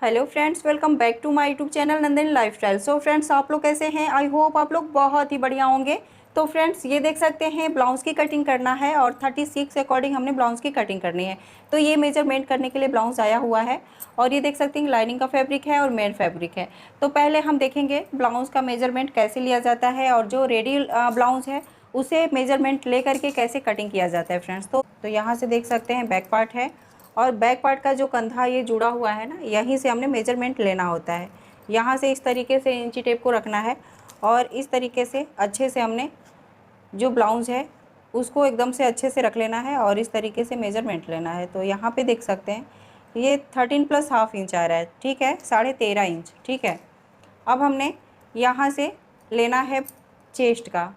Hello friends, welcome back to my YouTube channel Nandini lifestyle. So friends, आप लोग कैसे हैं? आई होप आप लोग बहुत ही बढ़िया होंगे। तो फ्रेंड्स, ये देख सकते हैं ब्लाउज़ की कटिंग करना है और 36 के अकॉर्डिंग हमने ब्लाउज़ की कटिंग करनी है। तो ये मेजरमेंट करने के लिए ब्लाउज़ आया हुआ है और ये देख सकते हैं लाइनिंग का फैब्रिक है और मेन फैब्रिक है। तो पहले हम देखेंगे ब्लाउज़ का मेजरमेंट कैसे लिया जाता है और जो रेडी ब्लाउज़ है उसे मेजरमेंट ले करके कैसे कटिंग किया जाता है फ्रेंड्स। तो यहाँ से देख सकते हैं बैक पार्ट है और बैक पार्ट का जो कंधा ये जुड़ा हुआ है ना, यहीं से हमने मेजरमेंट लेना होता है। यहाँ से इस तरीके से इंची टेप को रखना है और इस तरीके से अच्छे से हमने जो ब्लाउज़ है उसको एकदम से अच्छे से रख लेना है और इस तरीके से मेजरमेंट लेना है। तो यहाँ पे देख सकते हैं ये 13 प्लस हाफ इंच आ रहा है, ठीक है, 13.5 इंच, ठीक है। अब हमने यहाँ से लेना है चेस्ट का।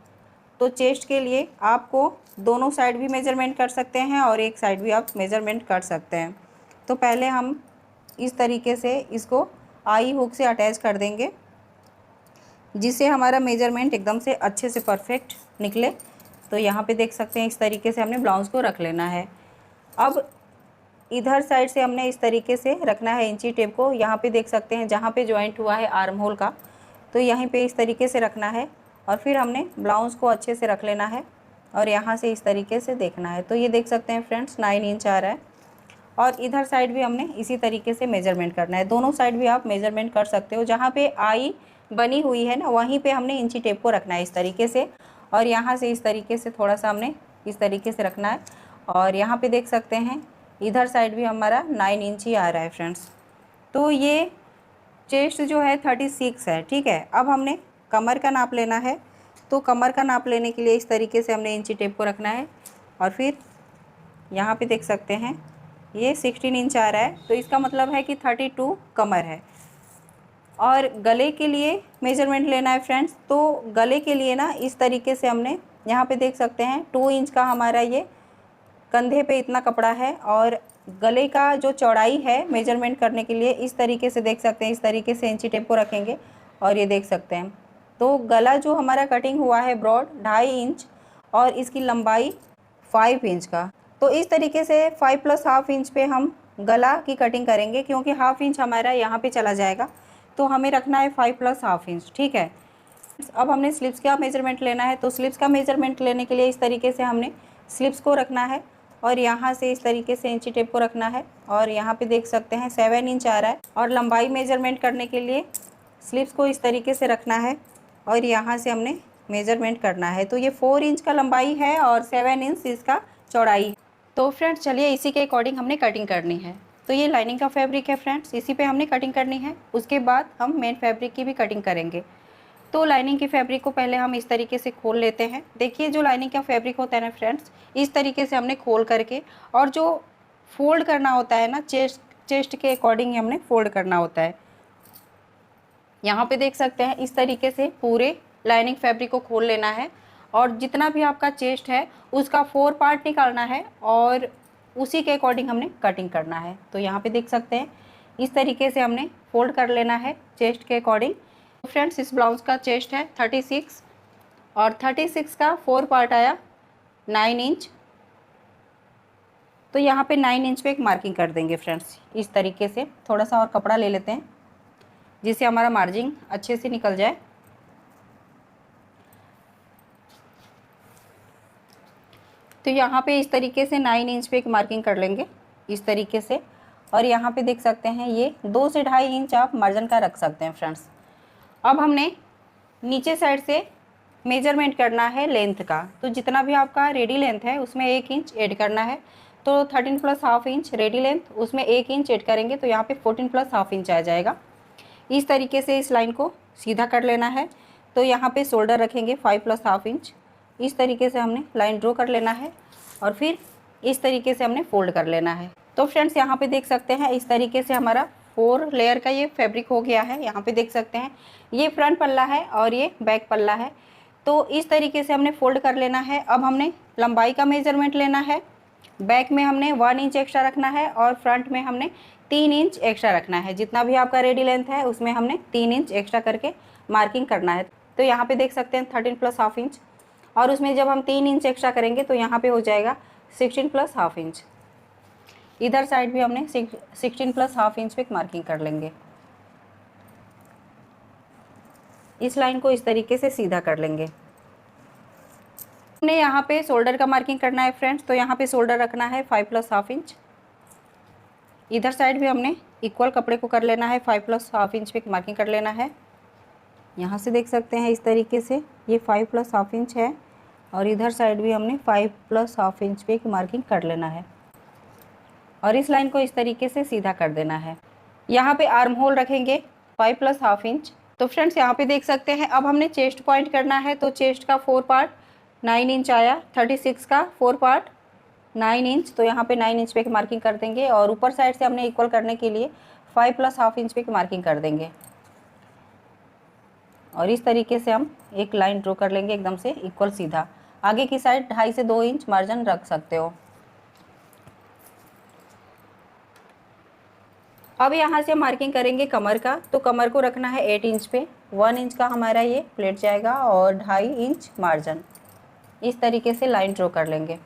तो चेस्ट के लिए आपको दोनों साइड भी मेजरमेंट कर सकते हैं और एक साइड भी आप मेजरमेंट कर सकते हैं। तो पहले हम इस तरीके से इसको आई हुक से अटैच कर देंगे जिससे हमारा मेजरमेंट एकदम से अच्छे से परफेक्ट निकले। तो यहाँ पे देख सकते हैं इस तरीके से हमने ब्लाउज़ को रख लेना है। अब इधर साइड से हमने इस तरीके से रखना है इंची टेप को। यहाँ पे देख सकते हैं जहाँ पे जॉइंट हुआ है आर्म होल का, तो यहीं पे इस तरीके से रखना है और फिर हमने ब्लाउज़ को अच्छे से रख लेना है और यहाँ से इस तरीके से देखना है। तो ये देख सकते हैं फ्रेंड्स 9 इंच आ रहा है और इधर साइड भी हमने इसी तरीके से मेजरमेंट करना है। दोनों साइड भी आप मेजरमेंट कर सकते हो। जहाँ पे आई बनी हुई है ना, वहीं पे हमने इंची टेप को रखना है इस तरीके से और यहाँ से इस तरीके से थोड़ा सा हमने इस तरीके से रखना है और यहाँ पे देख सकते हैं इधर साइड भी हमारा 9 इंच ही आ रहा है फ्रेंड्स। तो ये चेस्ट जो है 36 है, ठीक है। अब हमने कमर का नाप लेना है। तो कमर का नाप लेने के लिए इस तरीके से हमने इंची टेप को रखना है और फिर यहाँ पे देख सकते हैं ये 16 इंच आ रहा है, तो इसका मतलब है कि 32 कमर है। और गले के लिए मेजरमेंट लेना है फ्रेंड्स। तो गले के लिए ना इस तरीके से हमने यहाँ पे देख सकते हैं 2 इंच का हमारा ये कंधे पे इतना कपड़ा है और गले का जो चौड़ाई है मेजरमेंट करने के लिए इस तरीके से देख सकते हैं, इस तरीके से इंची टेप को रखेंगे और ये देख सकते हैं। तो गला जो हमारा कटिंग हुआ है ब्रॉड 2.5 इंच और इसकी लंबाई 5 इंच का। तो इस तरीके से 5 प्लस हाफ इंच पे हम गला की कटिंग करेंगे क्योंकि हाफ इंच हमारा यहाँ पे चला जाएगा। तो हमें रखना है 5 प्लस हाफ इंच, ठीक है। अब हमने स्लीव्स का मेजरमेंट लेना है। तो स्लीव्स का मेजरमेंट लेने के लिए इस तरीके से हमने स्लीव्स को रखना है और यहाँ से इस तरीके से इंची टेप को रखना है और यहाँ पे देख सकते हैं 7 इंच आ रहा है। और लंबाई मेजरमेंट करने के लिए स्लीव्स को इस तरीके से रखना है और यहाँ से हमने मेजरमेंट करना है। तो ये 4 इंच का लंबाई है और 7 इंच इसका चौड़ाई है। तो फ्रेंड्स चलिए इसी के अकॉर्डिंग हमने कटिंग करनी है। तो ये लाइनिंग का फैब्रिक है फ्रेंड्स, इसी पे हमने कटिंग करनी है। उसके बाद हम मेन फैब्रिक की भी कटिंग करेंगे। तो लाइनिंग की फैब्रिक को पहले हम इस तरीके से खोल लेते हैं। देखिए जो लाइनिंग का फैब्रिक होता है ना फ्रेंड्स, इस तरीके से हमने खोल करके और जो फोल्ड करना होता है ना चेस्ट के अकॉर्डिंग हमने फोल्ड करना होता है। यहाँ पे देख सकते हैं इस तरीके से पूरे लाइनिंग फैब्रिक को खोल लेना है और जितना भी आपका चेस्ट है उसका 4 पार्ट निकालना है और उसी के अकॉर्डिंग हमने कटिंग करना है। तो यहाँ पे देख सकते हैं इस तरीके से हमने फोल्ड कर लेना है चेस्ट के अकॉर्डिंग। फ्रेंड्स इस ब्लाउज़ का चेस्ट है 36 और 36 का 4 पार्ट आया 9 इंच। तो यहाँ पे 9 इंच पे एक मार्किंग कर देंगे फ्रेंड्स। इस तरीके से थोड़ा सा और कपड़ा ले लेते हैं जिससे हमारा मार्जिन अच्छे से निकल जाए। तो यहाँ पे इस तरीके से 9 इंच पे एक मार्किंग कर लेंगे इस तरीके से और यहाँ पे देख सकते हैं ये 2 से 2.5 इंच आप मार्जिन का रख सकते हैं फ्रेंड्स। अब हमने नीचे साइड से मेजरमेंट करना है लेंथ का। तो जितना भी आपका रेडी लेंथ है उसमें 1 इंच ऐड करना है। तो 13 plus half inch ready length, उसमें 1 इंच ऐड करेंगे तो यहाँ पे 14 प्लस हाफ इंच आ जाएगा। इस तरीके से इस लाइन को सीधा कर लेना है। तो यहाँ पे शोल्डर रखेंगे 5 प्लस हाफ इंच। इस तरीके से हमने लाइन ड्रॉ कर लेना है और फिर इस तरीके से हमने फोल्ड कर लेना है। तो फ्रेंड्स यहाँ पे देख सकते हैं इस तरीके से हमारा 4 लेयर का ये फैब्रिक हो गया है। यहाँ पे देख सकते हैं ये फ्रंट पल्ला है और ये बैक पल्ला है। तो इस तरीके से हमने फोल्ड कर लेना है। अब हमने लंबाई का मेजरमेंट लेना है। बैक में हमने 1 इंच एक्स्ट्रा रखना है और फ्रंट में हमने 3 इंच एक्स्ट्रा रखना है। जितना भी आपका रेडी लेंथ है उसमें हमने 3 इंच एक्स्ट्रा करके मार्किंग करना है। तो यहाँ पे देख सकते हैं 13 प्लस हाफ इंच और उसमें जब हम 3 इंच एक्स्ट्रा करेंगे तो यहाँ पे हो जाएगा 16 प्लस हाफ इंच। इधर साइड भी हमने 16 प्लस हाफ इंच पे मार्किंग कर लेंगे। इस लाइन को इस तरीके से सीधा कर लेंगे। हमने यहाँ पे शोल्डर का मार्किंग करना है फ्रेंड्स, तो यहाँ पे शोल्डर रखना है 5 प्लस हाफ इंच। इधर साइड भी हमने इक्वल कपड़े को कर लेना है, 5 प्लस हाफ इंच पे मार्किंग कर लेना है। यहाँ से देख सकते हैं इस तरीके से ये 5 प्लस हाफ इंच है और इधर साइड भी हमने 5 प्लस हाफ इंच पे मार्किंग कर लेना है और इस लाइन को इस तरीके से सीधा कर देना है। यहाँ पे आर्म होल रखेंगे 5 प्लस हाफ इंच। तो फ्रेंड्स यहाँ पे देख सकते हैं अब हमने चेस्ट पॉइंट करना है, तो चेस्ट का 4 पार्ट 9 इंच आया, 36 का 4 पार्ट 9 इंच, तो यहाँ पे 9 इंच पे मार्किंग कर देंगे और ऊपर साइड से हमने इक्वल करने के लिए 5 प्लस हाफ इंच पे मार्किंग कर देंगे और इस तरीके से हम एक लाइन ड्रॉ कर लेंगे एकदम से इक्वल सीधा। आगे की साइड 2.5 से 2 इंच मार्जिन रख सकते हो। अब यहाँ से मार्किंग करेंगे कमर का, तो कमर को रखना है 8 इंच पे, 1 इंच का हमारा ये प्लेट जाएगा और 2.5 इंच मार्जिन। इस तरीके से लाइन ड्रॉ कर लेंगे।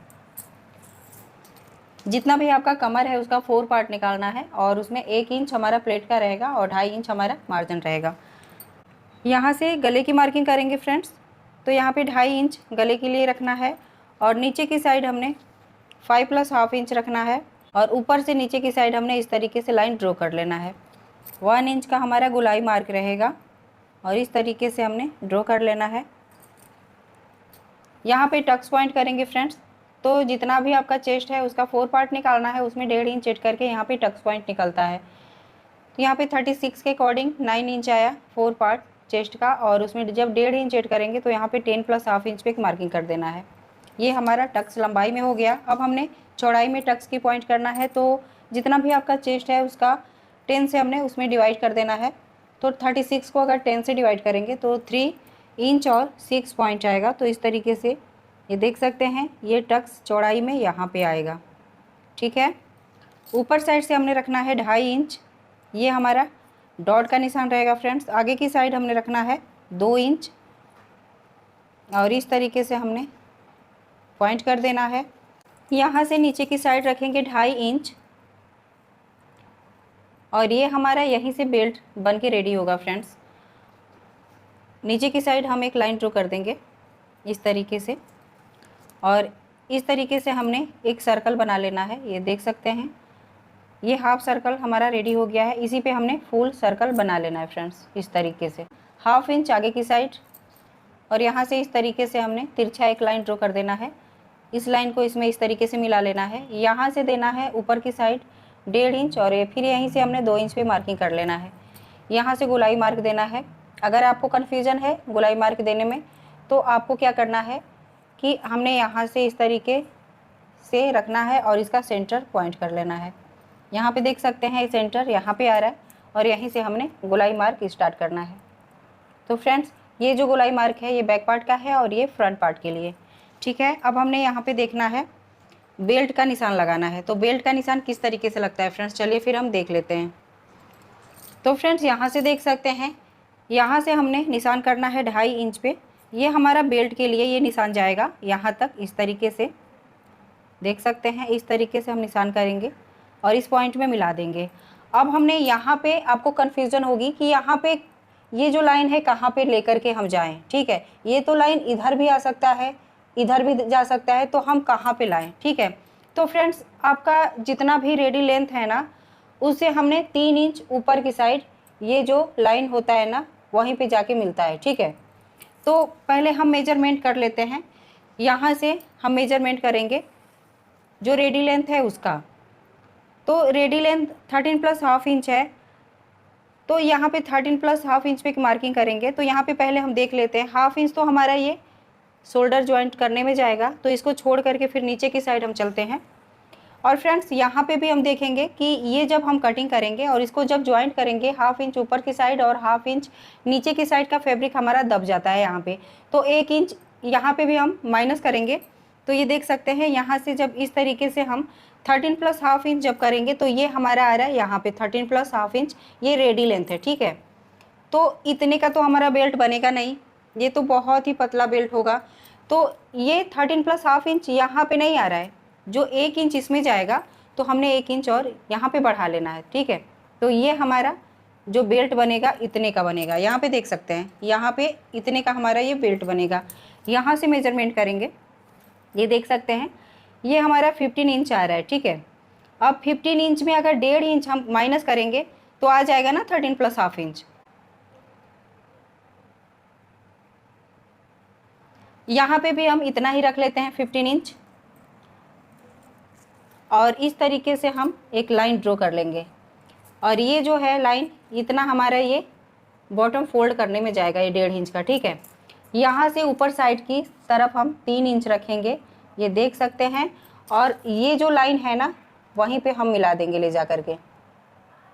जितना भी आपका कमर है उसका 4 पार्ट निकालना है और उसमें 1 इंच हमारा प्लेट का रहेगा और 2.5 इंच हमारा मार्जिन रहेगा। यहाँ से गले की मार्किंग करेंगे फ्रेंड्स, तो यहाँ पे 2.5 इंच गले के लिए रखना है और नीचे की साइड हमने 5 प्लस हाफ इंच रखना है और ऊपर से नीचे की साइड हमने इस तरीके से लाइन ड्रॉ कर लेना है। 1 इंच का हमारा गोलाई मार्क रहेगा और इस तरीके से हमने ड्रॉ कर लेना है। यहाँ पे टक्स पॉइंट करेंगे फ्रेंड्स, तो जितना भी आपका चेस्ट है उसका 4 पार्ट निकालना है, उसमें 1.5 इंच ऐड करके यहाँ पे टक्स पॉइंट निकलता है। तो यहाँ पे 36 के अकॉर्डिंग 9 इंच आया 4 पार्ट चेस्ट का और उसमें जब 1.5 इंच ऐड करेंगे तो यहाँ पे 10 प्लस हाफ इंच पे मार्किंग कर देना है। ये हमारा टक्स लंबाई में हो गया। अब हमने चौड़ाई में टक्स की पॉइंट करना है, तो जितना भी आपका चेस्ट है उसका 10 से हमने उसमें डिवाइड कर देना है। तो 36 को अगर 10 से डिवाइड करेंगे तो 3 इंच और 6 पॉइंट आएगा। तो इस तरीके से ये देख सकते हैं ये टक्स चौड़ाई में यहाँ पे आएगा। ठीक है, ऊपर साइड से हमने रखना है 2.5 इंच, ये हमारा डॉट का निशान रहेगा फ्रेंड्स। आगे की साइड हमने रखना है 2 इंच और इस तरीके से हमने पॉइंट कर देना है। यहाँ से नीचे की साइड रखेंगे 2.5 इंच और ये हमारा यहीं से बेल्ट बन के रेडी होगा फ्रेंड्स। नीचे की साइड हम एक लाइन ड्रॉ कर देंगे इस तरीके से और इस तरीके से हमने एक सर्कल बना लेना है। ये देख सकते हैं ये हाफ सर्कल हमारा रेडी हो गया है। इसी पे हमने फुल सर्कल बना लेना है फ्रेंड्स। इस तरीके से 1/2 इंच आगे की साइड और यहाँ से इस तरीके से हमने तिरछा एक लाइन ड्रॉ कर देना है। इस लाइन को इसमें इस तरीके से मिला लेना है। यहाँ से देना है ऊपर की साइड 1.5 इंच और फिर यहीं से हमने 2 इंच पे मार्किंग कर लेना है। यहाँ से गोलाई मार्क देना है। अगर आपको कन्फ्यूज़न है गोलाई मार्क देने में तो आपको क्या करना है कि हमने यहाँ से इस तरीके से रखना है और इसका सेंटर पॉइंट कर लेना है। यहाँ पे देख सकते हैं ये सेंटर यहाँ पे आ रहा है और यहीं से हमने गोलाई मार्क स्टार्ट करना है। तो फ्रेंड्स ये जो गोलाई मार्क है ये बैक पार्ट का है और ये फ्रंट पार्ट के लिए। ठीक है, अब हमने यहाँ पे देखना है बेल्ट का निशान लगाना है। तो बेल्ट का निशान किस तरीके से लगता है फ्रेंड्स, चलिए फिर हम देख लेते हैं। तो फ्रेंड्स यहाँ से देख सकते हैं यहाँ से हमने निशान करना है 2.5 इंच पे। ये हमारा बेल्ट के लिए ये निशान जाएगा यहाँ तक। इस तरीके से देख सकते हैं इस तरीके से हम निशान करेंगे और इस पॉइंट में मिला देंगे। अब हमने यहाँ पे आपको कन्फ्यूज़न होगी कि यहाँ पे ये जो लाइन है कहाँ पे लेकर के हम जाएं। ठीक है, ये तो लाइन इधर भी आ सकता है इधर भी जा सकता है, तो हम कहाँ पे लाएं। ठीक है, तो फ्रेंड्स आपका जितना भी रेडी लेंथ है ना उससे हमने 3 इंच ऊपर की साइड ये जो लाइन होता है ना वहीं पे जाके मिलता है। ठीक है, तो पहले हम मेजरमेंट कर लेते हैं। यहाँ से हम मेजरमेंट करेंगे जो रेडी लेंथ है उसका। तो ready length 13 plus half inch है, तो यहाँ पे 13 प्लस हाफ इंच पे मार्किंग करेंगे। तो यहाँ पे पहले हम देख लेते हैं 1/2 इंच तो हमारा ये शोल्डर जॉइंट करने में जाएगा, तो इसको छोड़ करके फिर नीचे की साइड हम चलते हैं। और फ्रेंड्स यहाँ पे भी हम देखेंगे कि ये जब हम कटिंग करेंगे और इसको जब जॉइंट करेंगे 1/2 इंच ऊपर की साइड और 1/2 इंच नीचे की साइड का फैब्रिक हमारा दब जाता है यहाँ पे, तो 1 इंच यहाँ पे भी हम माइनस करेंगे। तो ये देख सकते हैं यहाँ से जब इस तरीके से हम 13 प्लस हाफ इंच जब करेंगे तो ये हमारा आ रहा है यहाँ पे 13 प्लस हाफ इंच, ये रेडी लेंथ है। ठीक है, तो इतने का तो हमारा बेल्ट बनेगा नहीं, ये तो बहुत ही पतला बेल्ट होगा। तो ये 13 प्लस हाफ इंच यहाँ पे नहीं आ रहा है, जो 1 इंच इसमें जाएगा तो हमने 1 इंच और यहाँ पे बढ़ा लेना है, ठीक है। तो ये हमारा जो बेल्ट बनेगा इतने का बनेगा, यहाँ पे देख सकते हैं, यहाँ पे इतने का हमारा ये बेल्ट बनेगा। यहाँ से मेजरमेंट करेंगे, ये देख सकते हैं, ये हमारा 15 इंच आ रहा है, ठीक है। अब 15 इंच में अगर 1.5 इंच हम माइनस करेंगे तो आ जाएगा ना 13 + ½ इंच। यहाँ पे भी हम इतना ही रख लेते हैं 15 इंच, और इस तरीके से हम एक लाइन ड्रॉ कर लेंगे। और ये जो है लाइन इतना हमारा ये बॉटम फोल्ड करने में जाएगा, ये 1.5 इंच का, ठीक है। यहाँ से ऊपर साइड की तरफ हम 3 इंच रखेंगे, ये देख सकते हैं। और ये जो लाइन है ना वहीं पे हम मिला देंगे ले जा करके,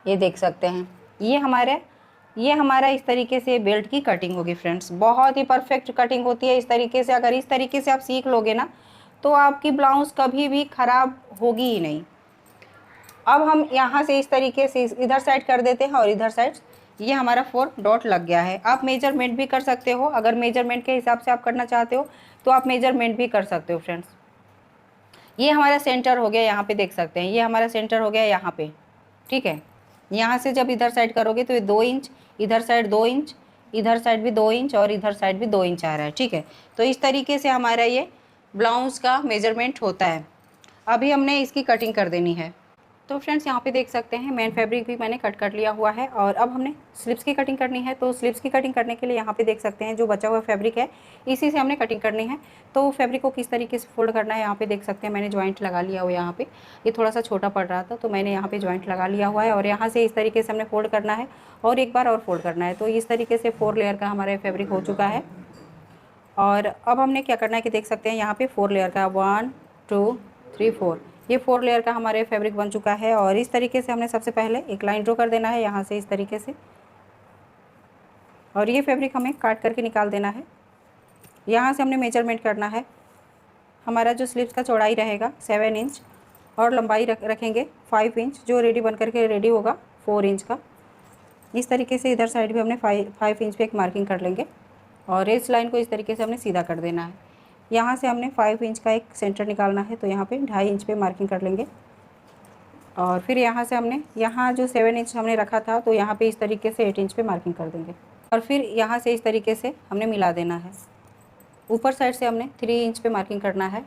ये देख सकते हैं। ये हमारा इस तरीके से बेल्ट की कटिंग होगी फ्रेंड्स। बहुत ही परफेक्ट कटिंग होती है इस तरीके से। अगर इस तरीके से आप सीख लोगे ना तो आपकी ब्लाउज़ कभी भी ख़राब होगी ही नहीं। अब हम यहाँ से इस तरीके से इधर साइड कर देते हैं और इधर साइड ये हमारा 4 डॉट लग गया है। आप मेजरमेंट भी कर सकते हो, अगर मेजरमेंट के हिसाब से आप करना चाहते हो तो आप मेजरमेंट भी कर सकते हो फ्रेंड्स। ये हमारा सेंटर हो गया, यहाँ पे देख सकते हैं, ये हमारा सेंटर हो गया यहाँ पे, ठीक है। यहाँ से जब इधर साइड करोगे तो ये 2 इंच, इधर साइड 2 इंच, इधर साइड भी 2 इंच और इधर साइड भी 2 इंच आ रहा है, ठीक है। तो इस तरीके से हमारा ये ब्लाउज़ का मेजरमेंट होता है। अभी हमने इसकी कटिंग कर देनी है। तो फ्रेंड्स यहाँ पे देख सकते हैं मेन फैब्रिक भी मैंने कट कर लिया हुआ है, और अब हमने स्लिप्स की कटिंग करनी है। तो स्लिप्स की कटिंग करने के लिए यहाँ पे देख सकते हैं जो बचा हुआ फैब्रिक है इसी से हमने कटिंग करनी है। तो फैब्रिक को किस तरीके से फोल्ड करना है यहाँ पे देख सकते हैं, मैंने जॉइंट लगा लिया हुआ। यहाँ पे ये थोड़ा सा छोटा पड़ रहा था तो मैंने यहाँ पे जॉइंट लगा लिया हुआ है, और यहाँ से इस तरीके से हमने फोल्ड करना है और एक बार और फोल्ड करना है। तो इस तरीके से 4 लेयर का हमारा फैब्रिक हो चुका है। और अब हमने क्या करना है कि देख सकते हैं यहाँ पे 4 लेयर का 1 2 3 4, ये 4 लेयर का हमारे फैब्रिक बन चुका है। और इस तरीके से हमने सबसे पहले एक लाइन ड्रॉ कर देना है यहाँ से इस तरीके से, और ये फैब्रिक हमें काट करके निकाल देना है। यहाँ से हमने मेजरमेंट करना है। हमारा जो स्लीव्स का चौड़ाई रहेगा 7 इंच और लंबाई रखेंगे 5 इंच, जो रेडी बन करके रेडी होगा 4 इंच का। इस तरीके से इधर साइड भी हमने 5 इंच पे एक मार्किंग कर लेंगे, और इस लाइन को इस तरीके से हमने सीधा कर देना है। यहाँ से हमने 5 इंच का एक सेंटर निकालना है, तो यहाँ पे 2.5 इंच पे मार्किंग कर लेंगे। और फिर यहाँ से हमने यहाँ जो 7 इंच हमने रखा था तो यहाँ पे इस तरीके से 8 इंच पे मार्किंग कर देंगे, और फिर यहाँ से इस तरीके से हमने मिला देना है। ऊपर साइड से हमने 3 इंच पे मार्किंग करना है,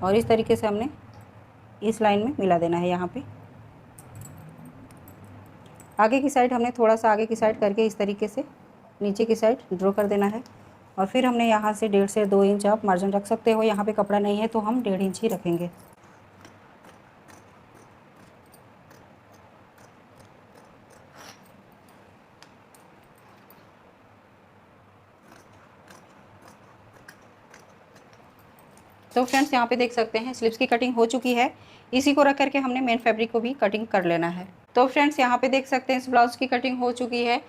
और इस तरीके से हमने इस लाइन में मिला देना है। यहाँ पे आगे की साइड हमने थोड़ा सा आगे की साइड करके इस तरीके से नीचे की साइड ड्रॉ कर देना है, और फिर हमने यहाँ से 1.5 से 2 इंच आप मार्जिन रख सकते हो। यहाँ पे कपड़ा नहीं है तो हम 1.5 इंच ही रखेंगे। तो फ्रेंड्स यहाँ पे देख सकते हैं स्लीव्स की कटिंग हो चुकी है। इसी को रख करके हमने मेन फैब्रिक को भी कटिंग कर लेना है। तो फ्रेंड्स यहाँ पे देख सकते हैं इस ब्लाउज़ की कटिंग हो चुकी है।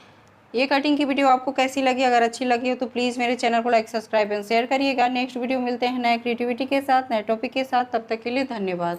ये कटिंग की वीडियो आपको कैसी लगी? अगर अच्छी लगी हो तो प्लीज़ मेरे चैनल को लाइक सब्सक्राइब एंड शेयर करिएगा। नेक्स्ट वीडियो मिलते हैं नए क्रिएटिविटी के साथ, नए टॉपिक के साथ। तब तक के लिए धन्यवाद।